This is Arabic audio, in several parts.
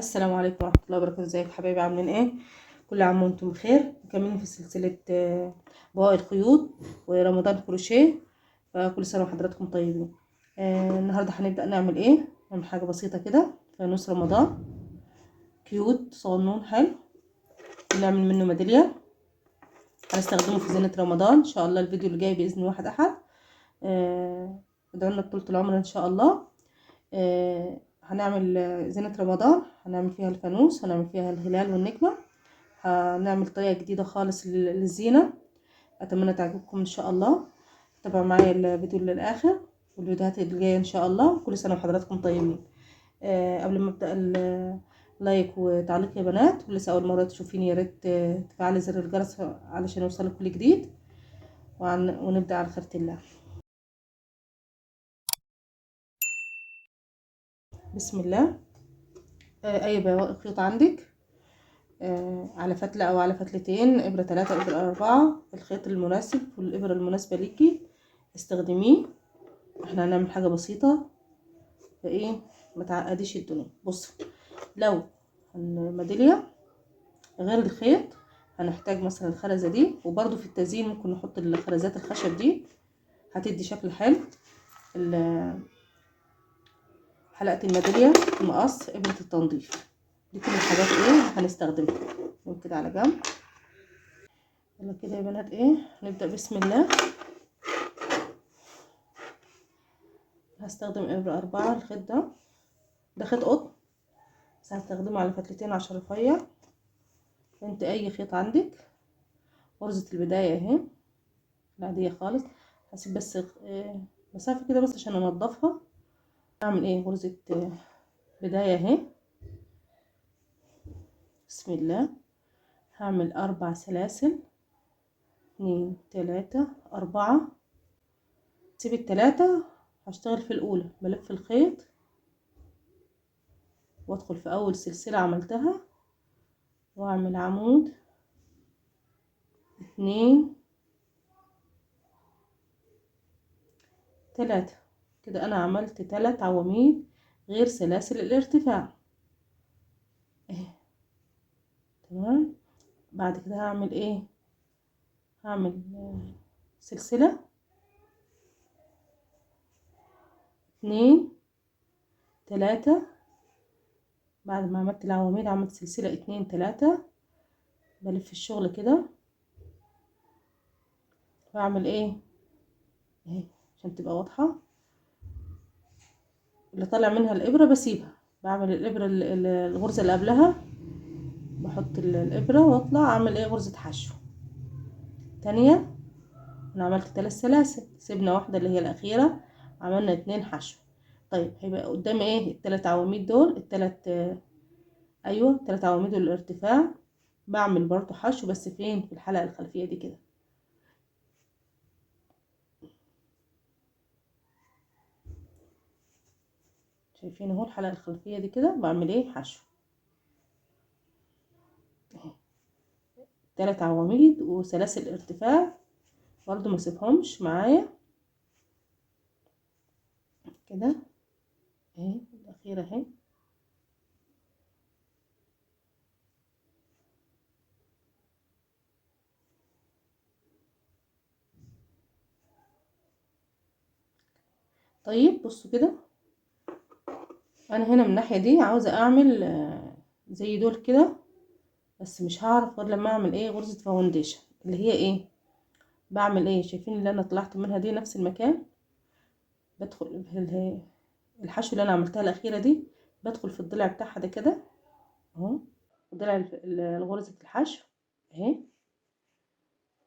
السلام عليكم ورحمة الله وبركاته. ازيكم حبايبي؟ عاملين ايه؟ كل عام وانتم بخير. مكملين في سلسلة بواقي الخيوط ورمضان كروشيه. فكل سنة وحضراتكم طيبين. النهاردة هنبدأ نعمل ايه؟ نعمل حاجة بسيطة كده، فانوس رمضان كيوت صغنون حلو، نعمل منه ميدالية هنستخدمه في زينة رمضان ان شاء الله. الفيديو اللي جاي بإذن واحد احد. ادعونا بطولة العمر ان شاء الله. هنعمل زينة رمضان، هنعمل فيها الفانوس، هنعمل فيها الهلال والنجمة، هنعمل طريقة جديدة خالص للزينة. اتمنى تعجبكم ان شاء الله. تابعوا معايا الفيديو للاخر والفيديوهات اللي جايه ان شاء الله. كل سنه وحضراتكم طيبين. قبل ما ابدا لايك وتعليق يا بنات، ولسه اول مره تشوفيني يا ريت تفعلي زر الجرس علشان يوصلك كل جديد. ونبدا على خيرة الله. بسم الله. اي بواقي خيوط عندك، على فتلة او على فتلتين، ابرة 3 ابرة 4، الخيط المناسب والابرة المناسبة ليكي استخدميه. احنا هنعمل حاجة بسيطة فايه ما تعقديش الدنيا. بص، لو الميدالية غير الخيط هنحتاج مثلا الخرزة دي، وبرده في التزيين ممكن نحط الخرزات الخشب دي، هتدي شكل حلو. حلقة الميدالية، المقص، ابرة التنظيف، دي كل الحاجات ايه هنستخدمها. نقوم كده على جنب. يلا كده يا بنات ايه نبدأ. بسم الله. هستخدم ابرة 4. الخيط ده خيط قطن، بس هستخدمه على فتلتين عشان رفيع. انت اي خيط عندك. غرزة البداية اهي العادية خالص، هسيب بس مسافة كده بس عشان انضفها. اعمل ايه غرزة بداية اهي. بسم الله. هعمل 4 سلاسل، 2 3 4. سيب التلاتة، هشتغل في الاولى، بلف الخيط وادخل في اول سلسلة عملتها واعمل عمود 2 3. كده انا عملت 3 عواميد غير سلاسل الارتفاع اهي. تمام. بعد كده هعمل ايه؟ هعمل سلسلة 2 3. بعد ما عملت العواميد عملت سلسلة 2 3، بلف الشغل كده واعمل ايه اهي عشان تبقى واضحة. اللي طالع منها الابرة بسيبها، بعمل الابرة الغرزة اللي قبلها، بحط الابرة واطلع اعمل ايه غرزة حشو تانية. انا عملت 3 سلاسل، سيبنا واحدة اللي هي الاخيرة، عملنا 2 حشو. طيب هيبقى قدامي ايه التلات عواميد دول، التلات ايوه التلات عواميد الارتفاع. بعمل برضو حشو بس فين؟ في الحلقة الخلفية دي كده. شايفين اهو الحلقة الخلفية دي كده بعمل ايه حشو اهي. 3 عواميد وسلاسل ارتفاع برضو ما سيبهمش معايا كده اهي الاخيرة اهي. طيب بصوا كده، انا هنا من الناحية دي عاوزة اعمل زي دول كده، بس مش هعرف غير لما اعمل ايه غرزة فاونديشن اللي هي ايه. بعمل ايه؟ شايفين اللي انا طلعت منها دي نفس المكان، بدخل في الحشو اللي انا عملتها الاخيرة دي، بدخل في الضلع بتاعها ده كده اهو، ضلع غرزة الحشو اهي،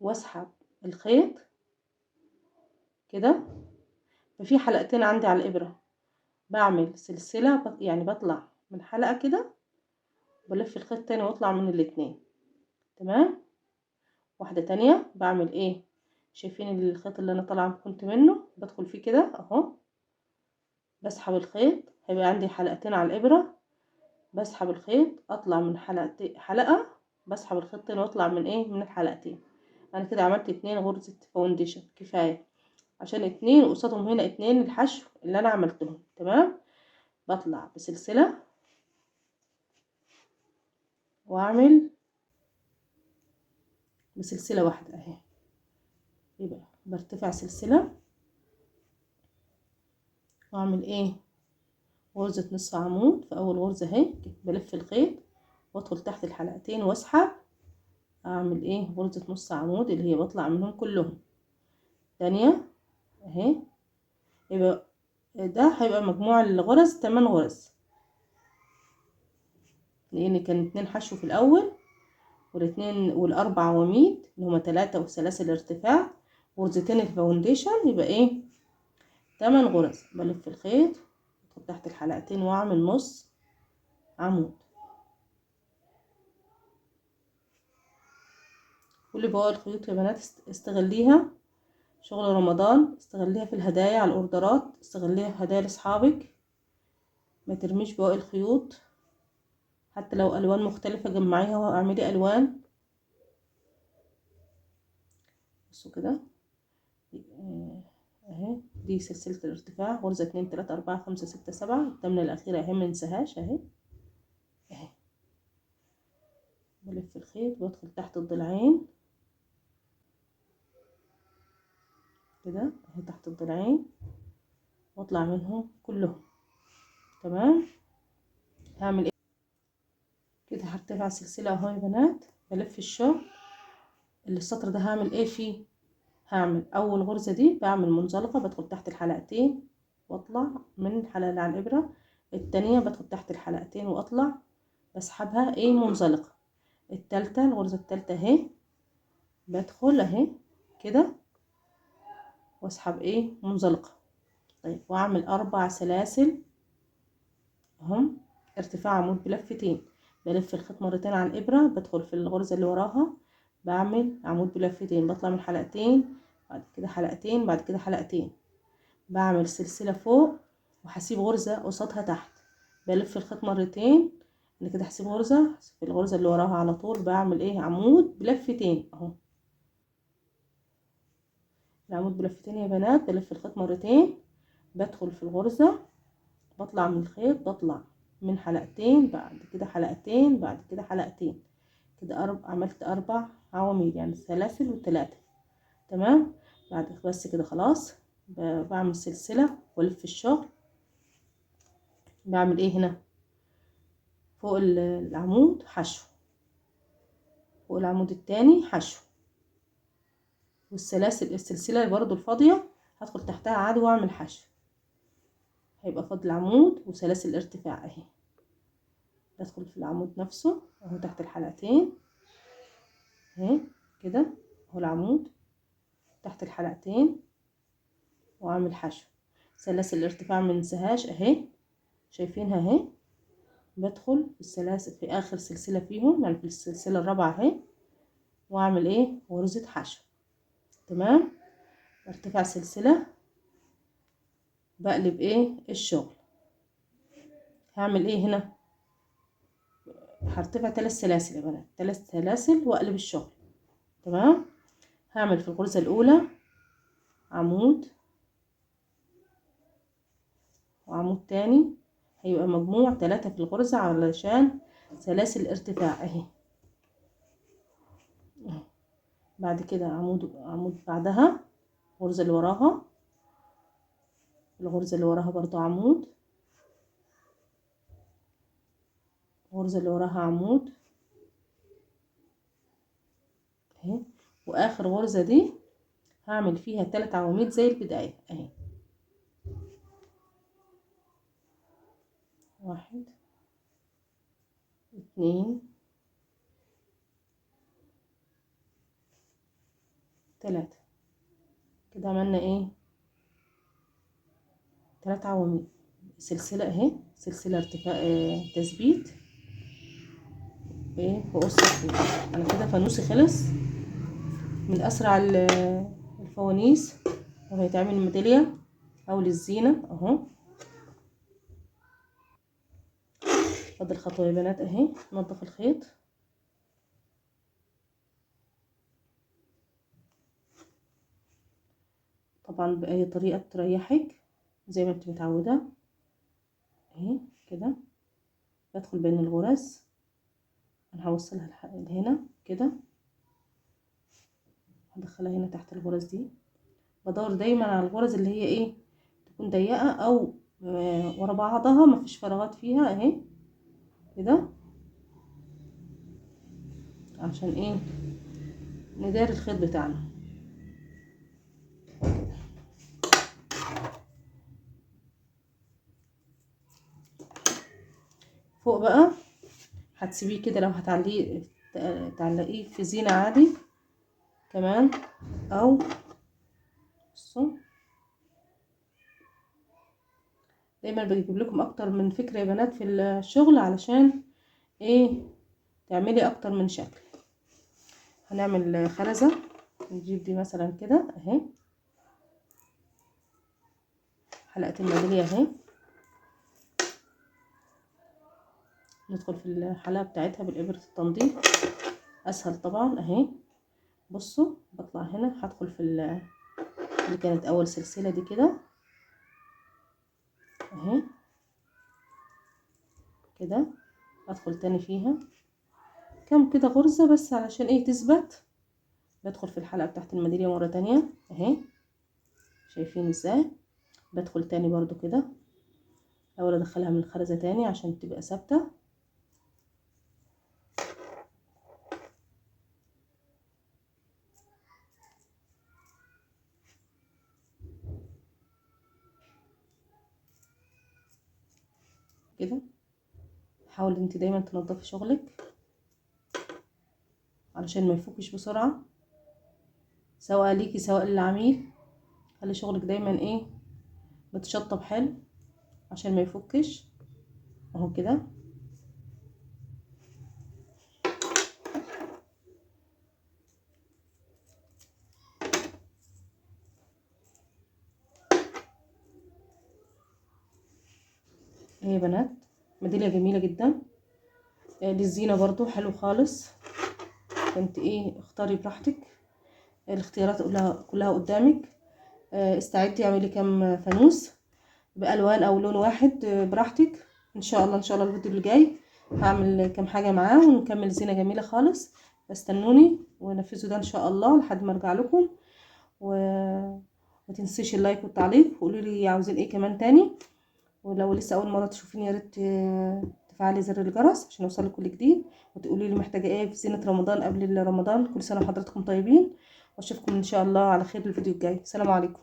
واسحب الخيط كده. ففي حلقتين عندي على الابرة، بعمل سلسلة يعني بطلع من حلقة كده، بلف الخيط تاني واطلع من الاتنين. تمام. واحدة تانية بعمل ايه؟ شايفين الخيط اللي انا طالعة كنت منه، بدخل فيه كده اهو، بسحب الخيط، هيبقى عندي حلقتين على الابرة، بسحب الخيط اطلع من حلقة، بسحب الخيط تاني واطلع من ايه من الحلقتين. انا كده عملت 2 غرزة فاونديشن كفاية، عشان 2 قصادهم هنا 2 الحشو اللي انا عملتهم. تمام. بطلع بسلسلة واعمل بسلسلة واحدة اهي. يبقى برتفع سلسلة واعمل ايه غرزة نصف عمود في اول غرزة اهي، بلف الخيط وادخل تحت الحلقتين واسحب، اعمل ايه غرزة نص عمود اللي هي بطلع منهم كلهم. تانية اهي. يبقى ده هيبقى مجموع الغرز 8 غرز، لان كان 2 حشو في الاول والاتنين والاربع عواميد اللي هما 3 وسلاسل ارتفاع، غرزتين الفاونديشن، يبقى ايه 8 غرز. بلف الخيط ادخل تحت الحلقتين واعمل نص عمود. كل بواقي الخيوط يا بنات استغليها شغل رمضان، استغليها في الهدايا على الاوردرات، استغليها في هدايا لاصحابك. ما ترميش بواقي الخيوط، حتى لو الوان مختلفة جمعيها واعملي الوان. بصوا كده اهي، دي سلسلة الارتفاع غرزة 2 3 4 5 6 7، التامنة الاخيرة اهي مننساهاش اهي. اهي بلف الخيط وادخل تحت الضلعين كده اهي، تحت الضلعين واطلع منهم كلهم. تمام. هعمل ايه كده، هرتفع سلسلة اهو يا بنات، بلف الشغل السطر ده. هعمل ايه فيه، هعمل اول غرزة دي بعمل منزلقة، بدخل تحت الحلقتين واطلع من الحلقة اللي على الابرة. التانية بدخل تحت الحلقتين واطلع بسحبها ايه منزلقة. التالتة الغرزة التالتة اهي، بدخل اهي كده واسحب ايه منزلقة. طيب واعمل 4 سلاسل اهم ارتفاع عمود بلفتين. بلف الخيط مرتين على الابرة، بدخل في الغرزة اللي وراها بعمل عمود بلفتين، بطلع من حلقتين بعد كده حلقتين بعد كده حلقتين، بعمل سلسلة فوق وهسيب غرزة قصادها تحت. بلف الخيط مرتين، انا كده هسيب غرزة في الغرزة اللي وراها على طول، بعمل ايه عمود بلفتين اهو. العمود بلفتين يا بنات، بلف الخيط مرتين، بدخل في الغرزة، بطلع من الخيط، بطلع من حلقتين بعد كده حلقتين بعد كده حلقتين كده عملت 4 عواميد يعني سلاسل وثلاثة. تمام. بعد بس كده خلاص بعمل سلسلة والف الشغل. بعمل ايه هنا فوق العمود حشو، فوق العمود التاني حشو، السلسلة برضو الفاضية هدخل تحتها عادي واعمل حشو. هيبقى فاضل عمود وسلاسل ارتفاع اهي، بدخل في العمود نفسه اهو تحت الحلقتين اهي كده اهو العمود تحت الحلقتين واعمل حشو. سلاسل الارتفاع مننساهاش اهي، شايفينها اهي. بدخل في السلاسل في اخر سلسلة فيهم يعني في السلسلة الرابعة اهي، واعمل ايه غرزة حشو. تمام. ارتفع سلسلة، بقلب ايه الشغل. هعمل ايه هنا، هرتفع 3 سلاسل يا بنات، 3 سلاسل واقلب الشغل. تمام. هعمل في الغرزة الاولى عمود وعمود تاني، هيبقى مجموع 3 في الغرزة علشان سلاسل ارتفاع اهي. بعد كده عمود بعدها الغرزة اللي وراها، الغرزة اللي وراها برضو عمود، الغرزة اللي وراها عمود اهي. واخر غرزة دي هعمل فيها 3 عواميد زي البداية اهي، 1 2 3 كده عملنا ايه 3 عواميد. سلسلة اهي، سلسلة ارتفاع تثبيت ايه في قص الخيط. انا كده فانوسي خلص من اسرع الفوانيس وهيتعمل ميدالية او للزينة اهو. فاضل خطوة يا بنات اهي، ننضف الخيط طبعا بأي طريقة تريحك زي ما انت متعودة اهي كده. بدخل بين الغرز انا هوصلها هنا كده، هدخلها هنا تحت الغرز دي. بدور دايما على الغرز اللي هي ايه تكون ضيقه او ورا بعضها مفيش فراغات فيها اهي كده، عشان ايه نداري الخيط بتاعنا. فوق بقى هتسيبيه كده، لو هتعلقيه تعلقيه في زينة عادي كمان، او بصوا دايما بجيب لكم اكتر من فكرة يا بنات في الشغل علشان ايه تعملي اكتر من شكل. هنعمل خرزة، نجيب دي مثلا كده اهي، حلقة الميدالية اهي، ندخل في الحلقة بتاعتها بالإبرة التنظيف، اسهل طبعا اهي. بصوا بطلع هنا هدخل في اللي كانت اول سلسلة دي كده اهي كده، ادخل تاني فيها كم كده غرزة بس علشان ايه تثبت. بدخل في الحلقة بتاعت الميدالية مرة تانية اهي، شايفين ازاي. بدخل تاني برضو كده، اول ادخلها من الخرزة تاني عشان تبقى ثابتة كده. حاول انت دايما تنضفي شغلك علشان ما يفكش بسرعة، سواء ليكي سواء للعميل. خلي شغلك دايما ايه متشطب حلو عشان ما يفكش اهو كده. اهي يا بنات ميدالية جميلة جدا للزينة برضو، حلو خالص. فانت ايه اختاري براحتك، الاختيارات كلها قدامك. استعدي اعملي كام فانوس بالوان او لون واحد براحتك. ان شاء الله ان شاء الله الفيديو اللي جاي هعمل كام حاجه معاه ونكمل زينه جميله خالص. استنوني ونفذوا ده ان شاء الله لحد ما ارجع لكم. ما تنسيش اللايك والتعليق، وقولوا لي عاوزين ايه كمان تاني. ولو لسه اول مره تشوفيني يا ريت تفعلي زر الجرس عشان يوصلك كل جديد، وتقولي لي محتاجه ايه في زينه رمضان قبل رمضان. كل سنه وحضراتكم طيبين، واشوفكم ان شاء الله على خير الفيديو الجاي. سلام عليكم.